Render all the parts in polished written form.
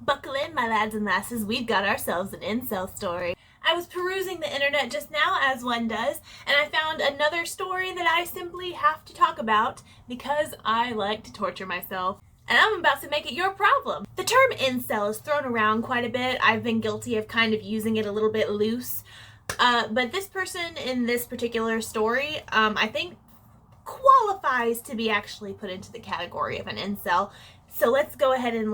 Buckle in, my lads and lasses, we've got ourselves an incel story. I was perusing the internet just now, as one does, and I found another story that I simply have to talk about because I like to torture myself. And I'm about to make it your problem. The term incel is thrown around quite a bit. I've been guilty of kind of using it a little bit loose. But this person in this particular story, I think qualifies to be actually put into the category of an incel. So let's go ahead and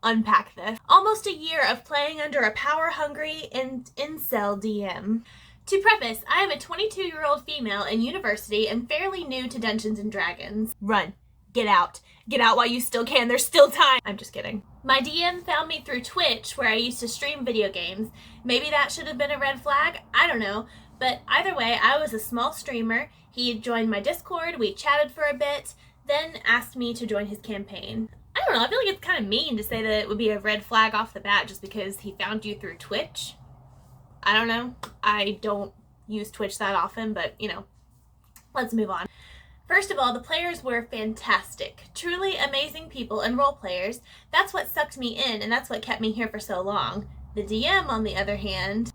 unpack this. Almost a year of playing under a power-hungry incel DM. To preface, I am a 22-year-old female in university and fairly new to Dungeons & Dragons. Run. Get out. Get out while you still can. There's still time. I'm just kidding. My DM found me through Twitch, where I used to stream video games. Maybe that should have been a red flag. I don't know. But either way, I was a small streamer. He joined my Discord. We chatted for a bit, then asked me to join his campaign. I don't know, I feel like it's kind of mean to say that it would be a red flag off the bat just because he found you through Twitch. I don't know. I don't use Twitch that often, but, let's move on. First of all, the players were fantastic. Truly amazing people and role players. That's what sucked me in, and that's what kept me here for so long. The DM, on the other hand...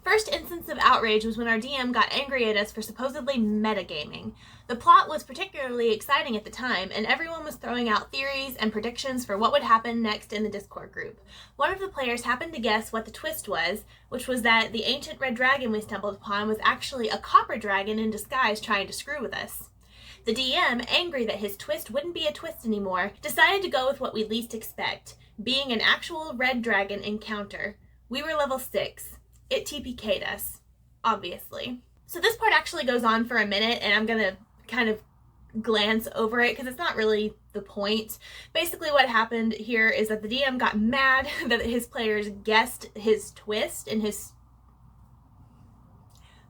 First instance of outrage was when our DM got angry at us for supposedly metagaming. The plot was particularly exciting at the time, and everyone was throwing out theories and predictions for what would happen next in the Discord group. One of the players happened to guess what the twist was, which was that the ancient red dragon we stumbled upon was actually a copper dragon in disguise trying to screw with us. The DM, angry that his twist wouldn't be a twist anymore, decided to go with what we least expect, being an actual red dragon encounter. We were level 6. It TPK'd us, obviously. So this part actually goes on for a minute, and I'm gonna kind of glance over it because it's not really the point. Basically what happened here is that the DM got mad that his players guessed his twist in his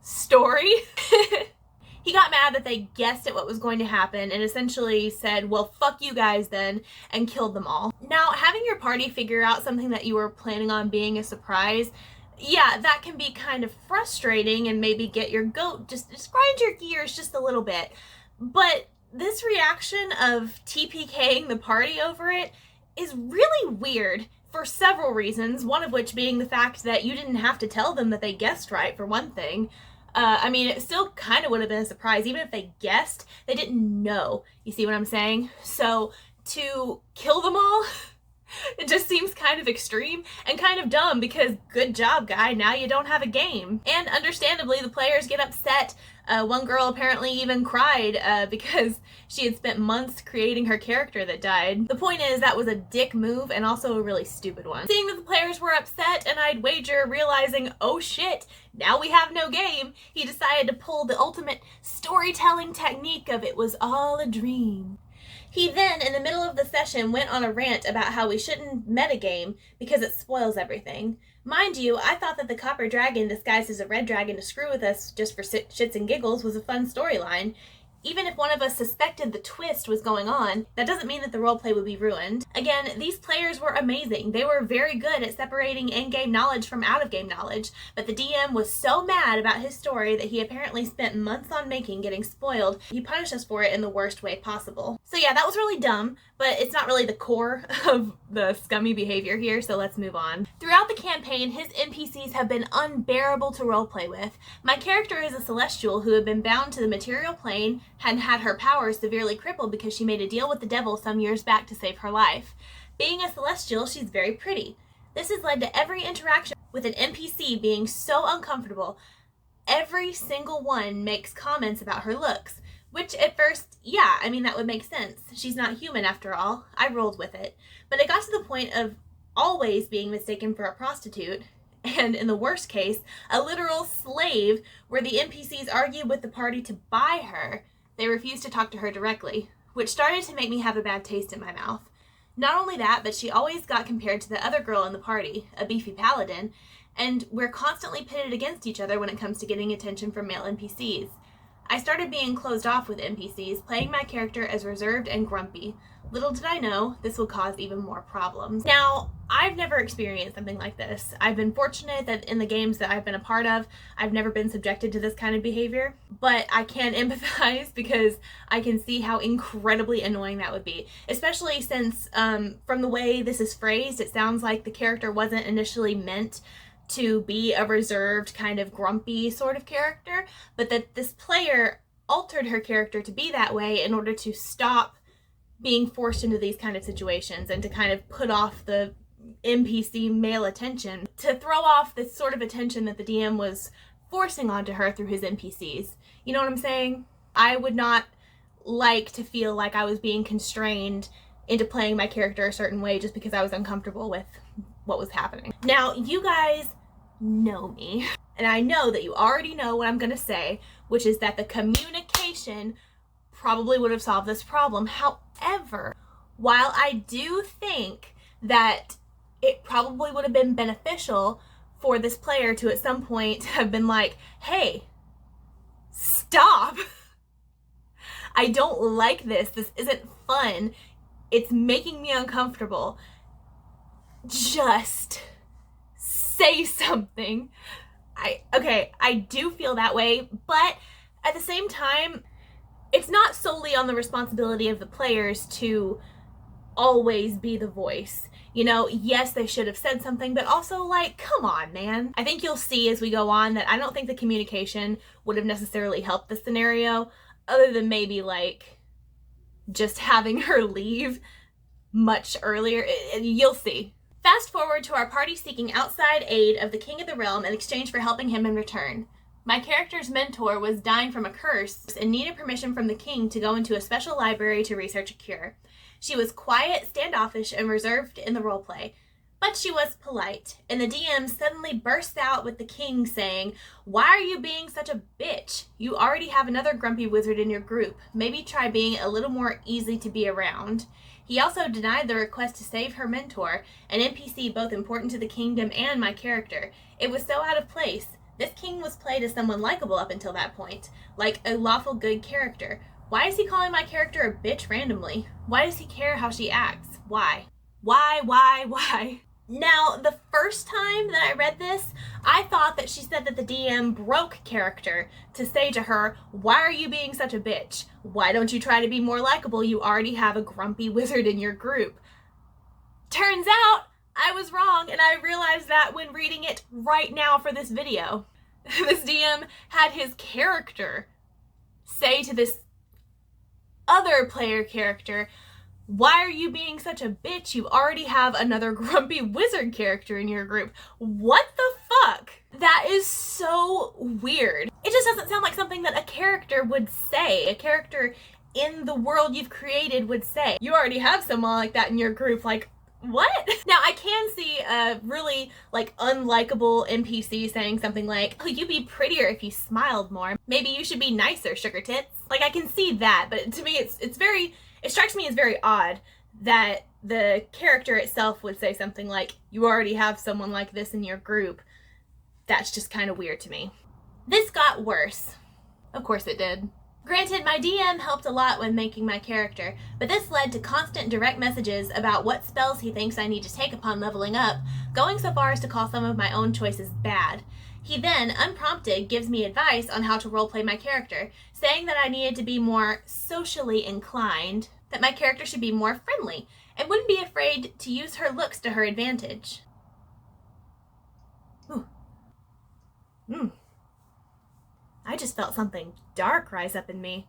story. He got mad that they guessed at what was going to happen and essentially said, well, fuck you guys then, and killed them all. Now, having your party figure out something that you were planning on being a surprise, yeah, that can be kind of frustrating and maybe get your goat, just grind your gears just a little bit. But this reaction of TPKing the party over it is really weird for several reasons, one of which being the fact that you didn't have to tell them that they guessed right, for one thing. It still kind of would have been a surprise. Even if they guessed, they didn't know. You see what I'm saying? So to kill them all... It just seems kind of extreme and kind of dumb because good job, guy, now you don't have a game. And understandably, the players get upset. One girl apparently even cried because she had spent months creating her character that died. The point is, that was a dick move and also a really stupid one. Seeing that the players were upset and I'd wager realizing, oh shit, now we have no game, he decided to pull the ultimate storytelling technique of it was all a dream. He then, in the middle of the session, went on a rant about how we shouldn't metagame because it spoils everything. Mind you, I thought that the copper dragon disguised as a red dragon to screw with us just for shits and giggles was a fun storyline. Even if one of us suspected the twist was going on, that doesn't mean that the roleplay would be ruined. Again, these players were amazing. They were very good at separating in-game knowledge from out-of-game knowledge, but the DM was so mad about his story that he apparently spent months on making getting spoiled. He punished us for it in the worst way possible. So yeah, that was really dumb, but it's not really the core of the scummy behavior here, so let's move on. Throughout the campaign, his NPCs have been unbearable to roleplay with. My character is a celestial who had been bound to the material plane, had had her powers severely crippled because she made a deal with the devil some years back to save her life. Being a celestial, she's very pretty. This has led to every interaction with an NPC being so uncomfortable. Every single one makes comments about her looks, which at first, yeah, that would make sense. She's not human after all. I rolled with it. But it got to the point of always being mistaken for a prostitute, and in the worst case, a literal slave where the NPCs argued with the party to buy her. They refused to talk to her directly, which started to make me have a bad taste in my mouth. Not only that, but she always got compared to the other girl in the party, a beefy paladin, and we're constantly pitted against each other when it comes to getting attention from male NPCs. I started being closed off with NPCs, playing my character as reserved and grumpy. Little did I know, this would cause even more problems. Now, I've never experienced something like this. I've been fortunate that in the games that I've been a part of, I've never been subjected to this kind of behavior, but I can empathize because I can see how incredibly annoying that would be, especially since from the way this is phrased, it sounds like the character wasn't initially meant to be a reserved, kind of grumpy sort of character, but that this player altered her character to be that way in order to stop being forced into these kind of situations and to kind of put off the NPC male attention, to throw off this sort of attention that the DM was forcing onto her through his NPCs. You know what I'm saying? I would not like to feel like I was being constrained into playing my character a certain way just because I was uncomfortable with what was happening. Now, you guys know me, and I know that you already know what I'm gonna say, which is that the communication probably would have solved this problem. However, while I do think that it probably would have been beneficial for this player to at some point have been like, hey, stop. I don't like this. This isn't fun. It's making me uncomfortable. Just say something. I do feel that way, but at the same time, it's not solely on the responsibility of the players to always be the voice. You know, yes, they should have said something, but also, like, come on, man. I think you'll see as we go on that I don't think the communication would have necessarily helped the scenario, other than maybe, like, just having her leave much earlier. You'll see. Fast forward to our party seeking outside aid of the King of the Realm in exchange for helping him in return. My character's mentor was dying from a curse and needed permission from the king to go into a special library to research a cure. She was quiet, standoffish, and reserved in the roleplay, but she was polite, and the DM suddenly bursts out with the king saying, "Why are you being such a bitch? You already have another grumpy wizard in your group. Maybe try being a little more easy to be around." He also denied the request to save her mentor, an NPC both important to the kingdom and my character. It was so out of place. This king was played as someone likable up until that point, like a lawful good character. Why is he calling my character a bitch randomly? Why does he care how she acts? Why? Why? Now, the first time that I read this, I thought that she said that the DM broke character to say to her, "Why are you being such a bitch? Why don't you try to be more likable? You already have a grumpy wizard in your group." Turns out, I was wrong, and I realized that when reading it right now for this video. This DM had his character say to this other player character, "Why are you being such a bitch? You already have another grumpy wizard character in your group." What the fuck? That is so weird. It just doesn't sound like something that a character would say. A character in the world you've created would say. You already have someone like that in your group. Like, what? Now, I can see a really, like, unlikable NPC saying something like, "Oh, you'd be prettier if you smiled more. Maybe you should be nicer, sugar tits." Like, I can see that, but to me, it strikes me as very odd that the character itself would say something like, "You already have someone like this in your group." That's just kind of weird to me. This got worse. Of course it did. Granted, my DM helped a lot when making my character, but this led to constant direct messages about what spells he thinks I need to take upon leveling up, going so far as to call some of my own choices bad. He then, unprompted, gives me advice on how to roleplay my character, saying that I needed to be more socially inclined, that my character should be more friendly, and wouldn't be afraid to use her looks to her advantage. Ooh. I just felt something dark rise up in me.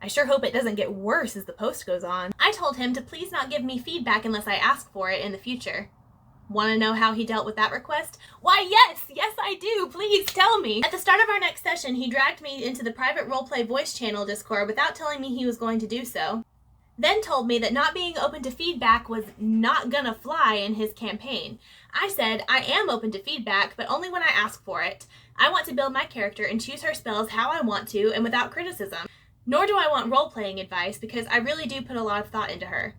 I sure hope it doesn't get worse as the post goes on. I told him to please not give me feedback unless I ask for it in the future. Want to know how he dealt with that request? Why, yes I do. Please tell me. At the start of our next session, he dragged me into the private roleplay voice channel Discord without telling me he was going to do so. Then told me that not being open to feedback was not gonna fly in his campaign. I said, I am open to feedback, but only when I ask for it. I want to build my character and choose her spells how I want to and without criticism. Nor do I want role-playing advice because I really do put a lot of thought into her.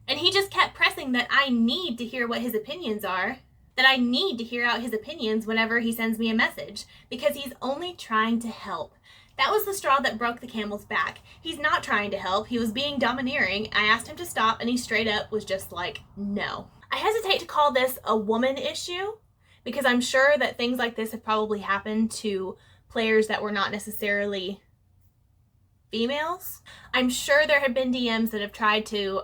And he just kept pressing that I need to hear what his opinions are, that I need to hear out his opinions whenever he sends me a message, because he's only trying to help. That was the straw that broke the camel's back. He's not trying to help. He was being domineering. I asked him to stop, and he straight up was just like, no. I hesitate to call this a woman issue because I'm sure that things like this have probably happened to players that were not necessarily females. I'm sure there have been DMs that have tried to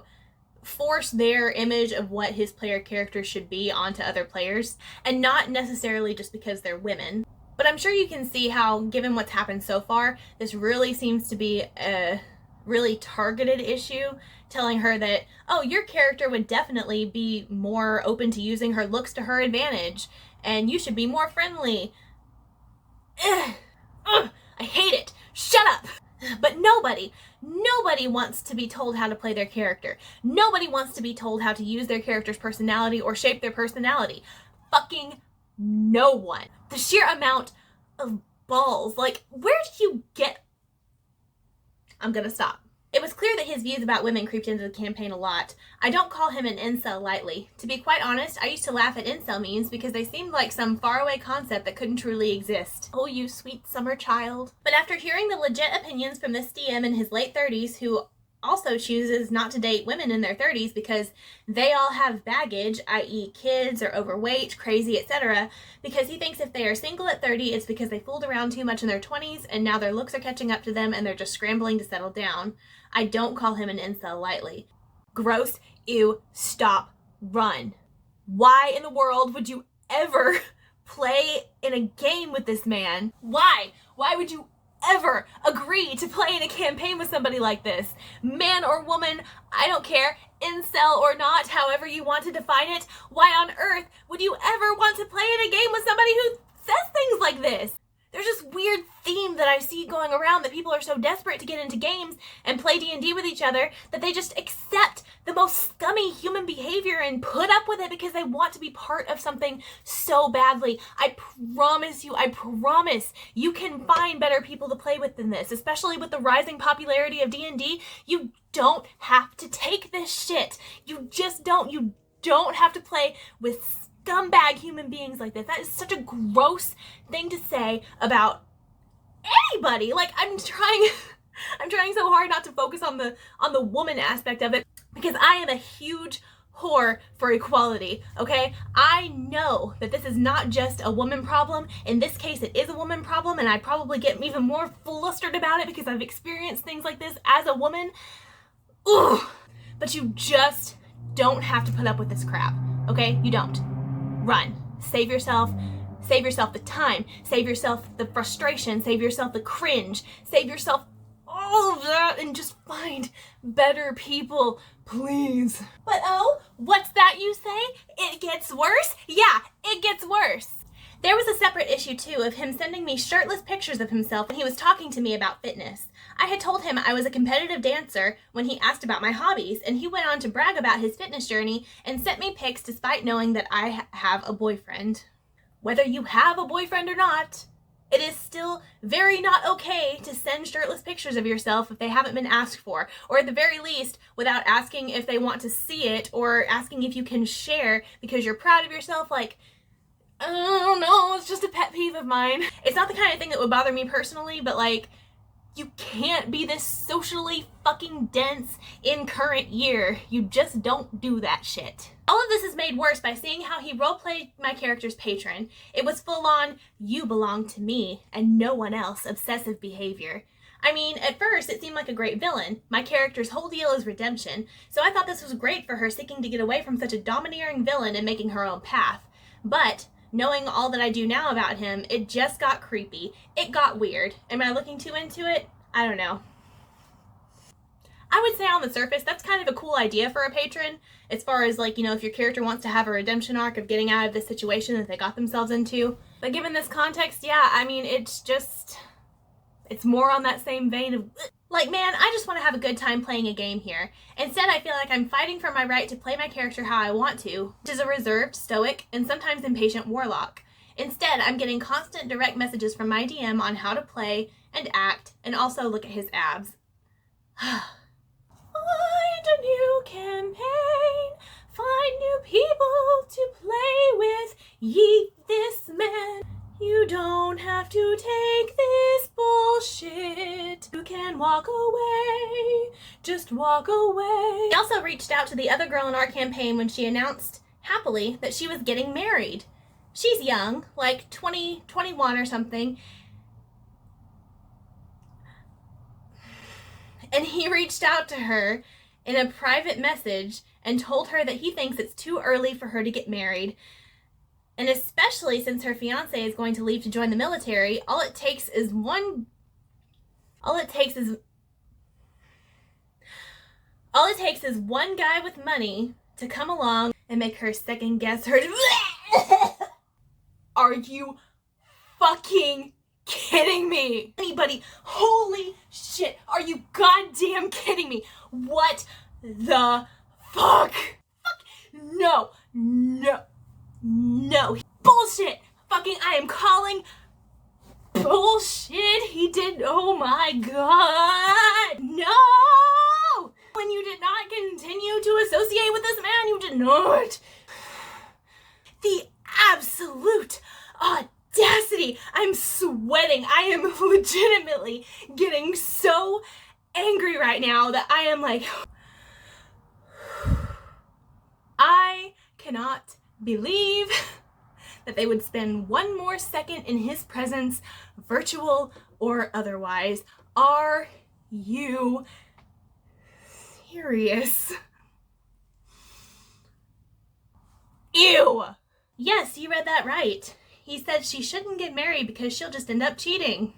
force their image of what his player character should be onto other players, and not necessarily just because they're women. But I'm sure you can see how, given what's happened so far, this really seems to be a really targeted issue, telling her that, oh, your character would definitely be more open to using her looks to her advantage, and you should be more friendly. Ugh. Ugh. I hate it. Shut up. But nobody wants to be told how to play their character. Nobody wants to be told how to use their character's personality or shape their personality. Fucking no one. The sheer amount of balls, like, where did you get... I'm gonna stop. It was clear that his views about women creeped into the campaign a lot. I don't call him an incel lightly. To be quite honest, I used to laugh at incel memes because they seemed like some faraway concept that couldn't truly exist. Oh, you sweet summer child. But after hearing the legit opinions from this DM in his late 30s who also chooses not to date women in their 30s because they all have baggage, i.e. kids or overweight, crazy, etc., because he thinks if they are single at 30, it's because they fooled around too much in their 20s and now their looks are catching up to them and they're just scrambling to settle down. I don't call him an incel lightly. Gross, ew, stop, run. Why in the world would you ever play in a game with this man? Why? Why would you ever agree to play in a campaign with somebody like this? Man or woman, I don't care, incel or not, however you want to define it, why on earth would you ever want to play in a game with somebody who says things like this? There's this weird theme that I see going around that people are so desperate to get into games and play D&D with each other that they just accept the most scummy human behavior and put up with it because they want to be part of something so badly. I promise you can find better people to play with than this, especially with the rising popularity of D&D. You don't have to take this shit. You just don't. You don't have to play with scumbag human beings like this. That is such a gross thing to say about anybody. Like, I'm trying so hard not to focus on the woman aspect of it because I am a huge whore for equality, okay? I know that this is not just a woman problem. In this case, it is a woman problem, and I probably get even more flustered about it because I've experienced things like this as a woman. Ugh. But you just don't have to put up with this crap, okay? You don't. Run. Save yourself the time, save yourself the frustration, save yourself the cringe, save yourself all of that, and just find better people, please. But oh, what's that you say? It gets worse? Yeah, it gets worse. There was a separate issue too of him sending me shirtless pictures of himself when he was talking to me about fitness. I had told him I was a competitive dancer when he asked about my hobbies, and he went on to brag about his fitness journey and sent me pics despite knowing that I have a boyfriend. Whether you have a boyfriend or not, it is still very not okay to send shirtless pictures of yourself if they haven't been asked for, or at the very least, without asking if they want to see it or asking if you can share because you're proud of yourself. Like, I don't know, it's just a pet peeve of mine. It's not the kind of thing that would bother me personally, but like, you can't be this socially fucking dense in current year. You just don't do that shit. All of this is made worse by seeing how he roleplayed my character's patron. It was full on, you belong to me and no one else obsessive behavior. I mean, at first it seemed like a great villain. My character's whole deal is redemption, so I thought this was great for her seeking to get away from such a domineering villain and making her own path. But knowing all that I do now about him, it just got creepy. It got weird. Am I looking too into it? I don't know. I would say on the surface, that's kind of a cool idea for a patron, as far as like, you know, if your character wants to have a redemption arc of getting out of this situation that they got themselves into. But given this context, yeah, I mean, it's more on that same vein of, like, man, I just want to have a good time playing a game here. Instead, I feel like I'm fighting for my right to play my character how I want to, which is a reserved, stoic, and sometimes impatient warlock. Instead, I'm getting constant direct messages from my DM on how to play and act, and also look at his abs. Find a new campaign, find new people to play with, ye this man. You don't have to take this bullshit. You can walk away. Just walk away. I also reached out to the other girl in our campaign when she announced happily that she was getting married. She's young, like 20, 21 or something. And he reached out to her in a private message and told her that he thinks it's too early for her to get married. And especially since her fiance is going to leave to join the military, all it takes is one guy with money to come along and make her second guess her. Are you fucking kidding me? Anybody? Holy shit. Are you goddamn kidding me? What the fuck? No. Bullshit. Fucking, I am calling bullshit. He did. Oh my god. No. When you did not continue to associate with this man, you did not. The absolute audacity. I'm sweating. I am legitimately getting so angry right now that I am like, I cannot believe that they would spend one more second in his presence, virtual or otherwise. Are you serious? Ew! Yes, you read that right. He said she shouldn't get married because she'll just end up cheating.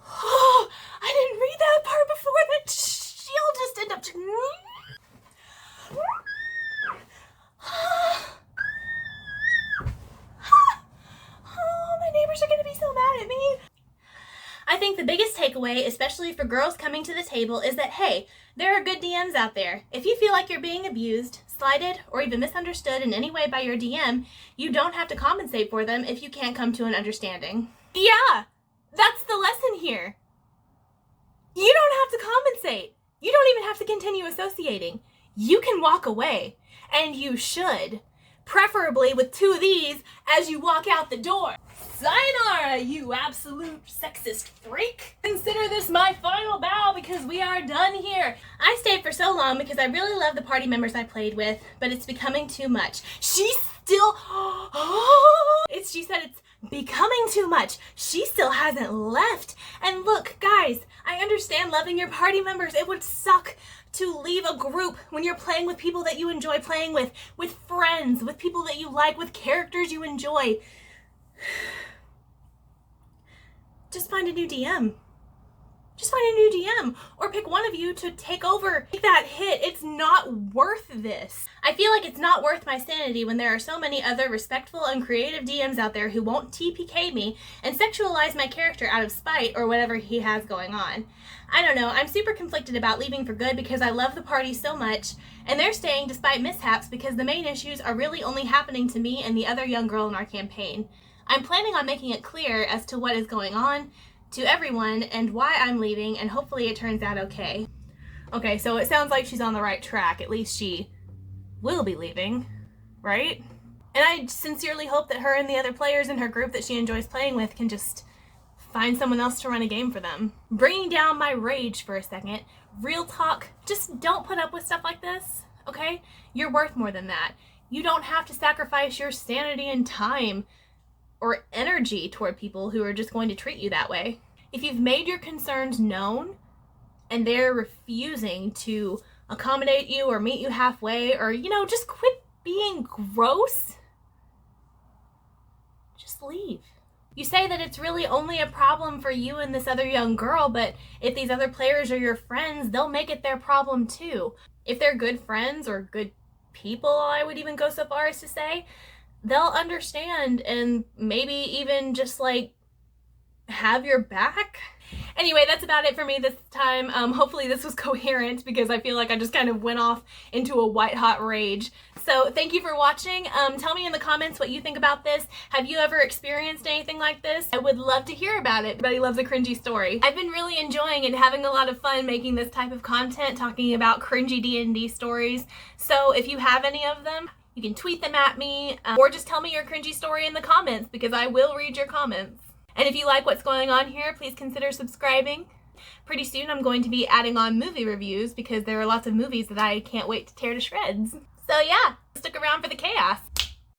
Oh, I didn't read that part before, that she'll just end up cheating. Oh, my neighbors are gonna be so mad at me. I think the biggest takeaway, especially for girls coming to the table, is that, hey, there are good DMs out there. If you feel like you're being abused, slighted, or even misunderstood in any way by your DM, you don't have to compensate for them if you can't come to an understanding. Yeah, that's the lesson here. You don't have to compensate. You don't even have to continue associating. You can walk away, and you should. Preferably with two of these as you walk out the door. Sayonara, you absolute sexist freak. Consider this my final bow because we are done here. I stayed for so long because I really love the party members I played with, but it's becoming too much. She said it's becoming too much. She still hasn't left. And look, guys, I understand loving your party members. It would suck to leave a group when you're playing with people that you enjoy playing with friends, with people that you like, with characters you enjoy. Just find a new DM. Just find a new DM, or pick one of you to take over. Take that hit. It's not worth this. I feel like it's not worth my sanity when there are so many other respectful and creative DMs out there who won't TPK me and sexualize my character out of spite or whatever he has going on. I don't know, I'm super conflicted about leaving for good because I love the party so much, and they're staying despite mishaps because the main issues are really only happening to me and the other young girl in our campaign. I'm planning on making it clear as to what is going on to everyone and why I'm leaving, and hopefully it turns out okay. Okay, so it sounds like she's on the right track. At least she will be leaving, right? And I sincerely hope that her and the other players in her group that she enjoys playing with can just find someone else to run a game for them. Bringing down my rage for a second, real talk, just don't put up with stuff like this, okay? You're worth more than that. You don't have to sacrifice your sanity and time or energy toward people who are just going to treat you that way. If you've made your concerns known and they're refusing to accommodate you or meet you halfway, or, you know, just quit being gross, just leave. You say that it's really only a problem for you and this other young girl, but if these other players are your friends, they'll make it their problem too. If they're good friends or good people, I would even go so far as to say, they'll understand and maybe even just like have your back. Anyway, that's about it for me this time. Hopefully this was coherent because I feel like I just kind of went off into a white hot rage. So thank you for watching. Tell me in the comments what you think about this. Have you ever experienced anything like this? I would love to hear about it. Everybody loves a cringy story. I've been really enjoying and having a lot of fun making this type of content, talking about cringy D&D stories. So if you have any of them, You can tweet them at me, or just tell me your cringy story in the comments, because I will read your comments. And if you like what's going on here, please consider subscribing. Pretty soon I'm going to be adding on movie reviews, because there are lots of movies that I can't wait to tear to shreds. So yeah, stick around for the chaos.